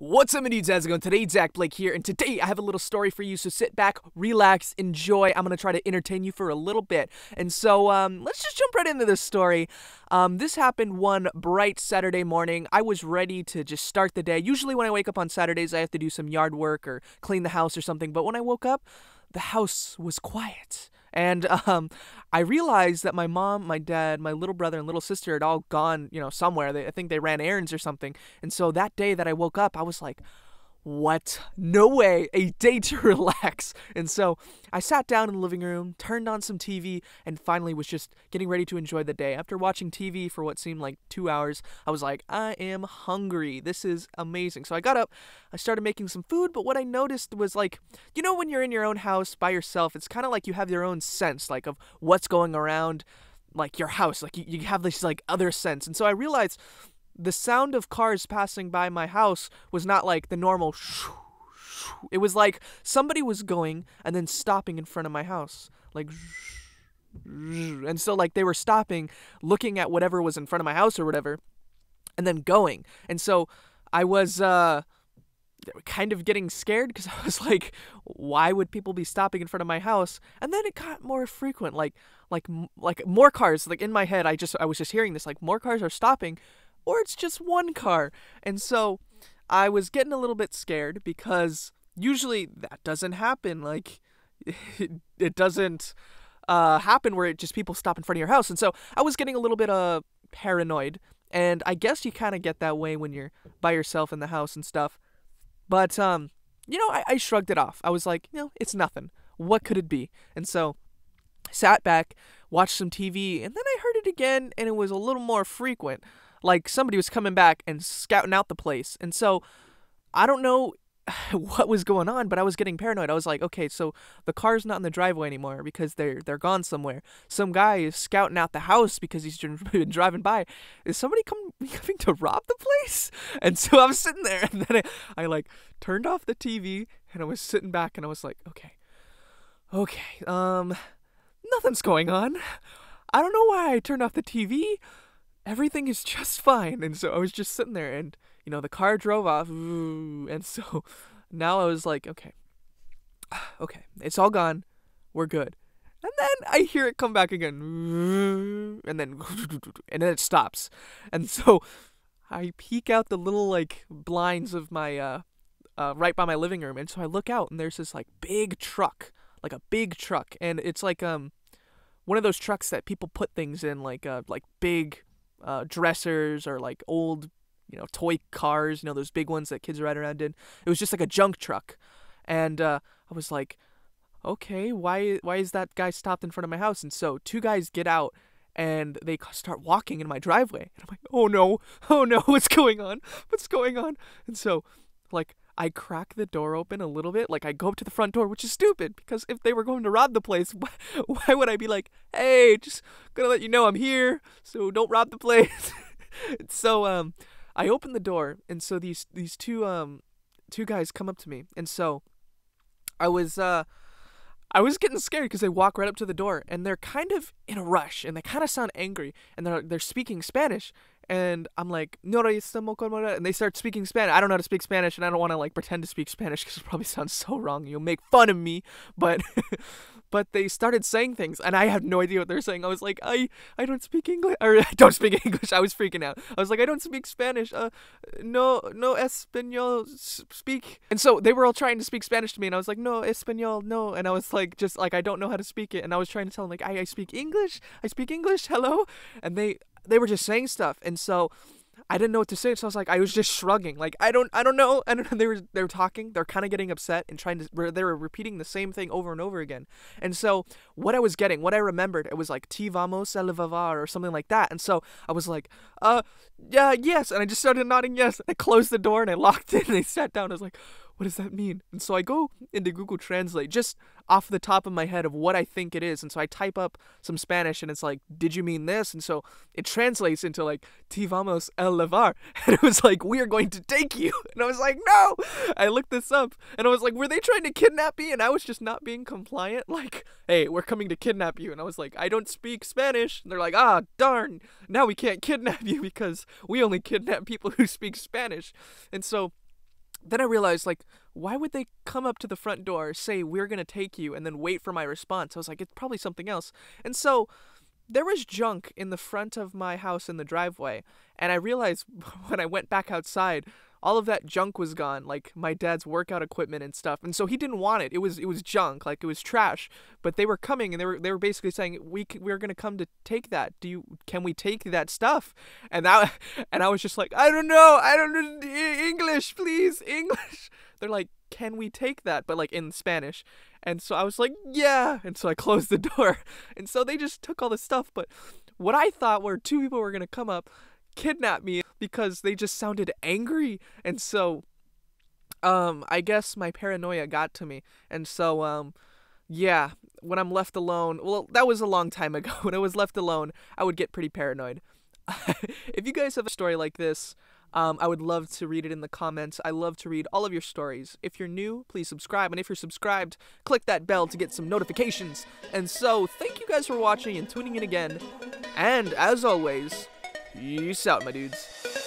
What's up, my dudes? How's it going? Today, dakblake here, and today I have a little story for you, so sit back, relax, enjoy. I'm going to try to entertain you for a little bit. And so, let's just jump right into this story. This happened one bright Saturday morning. I was ready to just start the day. Usually when I wake up on Saturdays, I have to do some yard work or clean the house or something, but when I woke up, the house was quiet. And I realized that my mom, my dad, my little brother, and little sister had all gone, somewhere. I think they ran errands or something. And so that day that I woke up, I was like, what? No way, a day to relax. And so I sat down in the living room, turned on some TV, and finally was just getting ready to enjoy the day. After watching TV for what seemed like 2 hours, I was like, I am hungry. This is amazing. So I got up, I started making some food, but what I noticed was like, when you're in your own house by yourself, it's kind of like you have your own sense, like of what's going around, like your house, like you have this like other sense. And so I realized the sound of cars passing by my house was not like the normal shoo, shoo. It was like somebody was going and then stopping in front of my house, like and so like they were stopping, looking at whatever was in front of my house or whatever, and then going. And so I was kind of getting scared because I was like, why would people be stopping in front of my house? And then it got more frequent, like more cars. Like in my head, I was just hearing this, like more cars are stopping, or it's just one car. And so I was getting a little bit scared because usually that doesn't happen. Like it doesn't happen where it just people stop in front of your house. And so I was getting a little bit paranoid. And I guess you kind of get that way when you're by yourself in the house and stuff. But, I shrugged it off. I was like, it's nothing. What could it be? And so I sat back, watched some TV, and then I heard it again, and it was a little more frequent. Like somebody was coming back and scouting out the place. And so I don't know what was going on, but I was getting paranoid. I was like, okay, so the car's not in the driveway anymore because they're gone somewhere. Some guy is scouting out the house because he's been driving by. Is somebody coming to rob the place? And so I was sitting there, and then I like turned off the TV, and I was sitting back, and I was like, okay, nothing's going on. I don't know why I turned off the TV. Everything is just fine. And so I was just sitting there, and the car drove off, and so now I was like, okay, it's all gone, we're good. And then I hear it come back again, and then it stops. And so I peek out the little like blinds of my right by my living room, and so I look out, and there's this like big truck, and it's like one of those trucks that people put things in, like big dressers or like old toy cars, those big ones that kids ride around in. It was just like a junk truck. And I was like, okay, why is that guy stopped in front of my house? And so two guys get out, and they start walking in my driveway. And I'm like, oh no, what's going on? And so, like, I crack the door open a little bit. Like, I go up to the front door, which is stupid, because if they were going to rob the place, why would I be like, hey, just gonna let you know I'm here, so don't rob the place. So, I open the door, and so these two guys come up to me, and so I was getting scared because they walk right up to the door, and they're kind of in a rush, and they kind of sound angry, and they're speaking Spanish, and I'm like, no, and they start speaking Spanish. I don't know how to speak Spanish, and I don't want to like pretend to speak Spanish because it probably sounds so wrong. You'll make fun of me, but but they started saying things, and I have no idea what they're saying. I was like, I don't speak English, or I don't speak English. I was freaking out. I was like, I don't speak Spanish. No español, speak. And so they were all trying to speak Spanish to me, and I was like, no español, no. And I was like, just like, I don't know how to speak it. And I was trying to tell them like, I speak English. Hello. And they were just saying stuff, and so I didn't know what to say, so I was just shrugging, like I don't know. They were talking, they're kind of getting upset and they were repeating the same thing over and over again. And so what I remembered, it was like "Ti vamos a lavar" or something like that. And so I was like, yeah, yes, and I just started nodding yes. I closed the door and I locked it, and I sat down. I was like, what does that mean? And so I go into Google Translate just off the top of my head of what I think it is. And so I type up some Spanish, and it's like, did you mean this? And so it translates into like, "Ti vamos a lavar." And it was like, we are going to take you. And I was like, no. I looked this up, and I was like, were they trying to kidnap me? And I was just not being compliant. Like, hey, we're coming to kidnap you. And I was like, I don't speak Spanish. And they're like, ah, darn. Now we can't kidnap you because we only kidnap people who speak Spanish. And so Then I realized, like, why would they come up to the front door, say, we're gonna take you, and then wait for my response? I was like, it's probably something else. And so there was junk in the front of my house in the driveway, and I realized when I went back outside, all of that junk was gone, like my dad's workout equipment and stuff. And so he didn't want it. It was junk, like it was trash. But they were coming, and they were basically saying, we're gonna come to take that. Can we take that stuff? And I was just like, I don't know English, please, English. They're like, can we take that? But like in Spanish. And so I was like, yeah. And so I closed the door. And so they just took all the stuff. But what I thought were two people were gonna come up, kidnap me, because they just sounded angry. And so I guess my paranoia got to me. And so yeah, when I'm left alone, well, that was a long time ago. When I was left alone, I would get pretty paranoid. If you guys have a story like this, I would love to read it in the comments. I love to read all of your stories. If you're new, please subscribe. And if you're subscribed, click that bell to get some notifications. And so, thank you guys for watching and tuning in again. And as always, peace out, my dudes.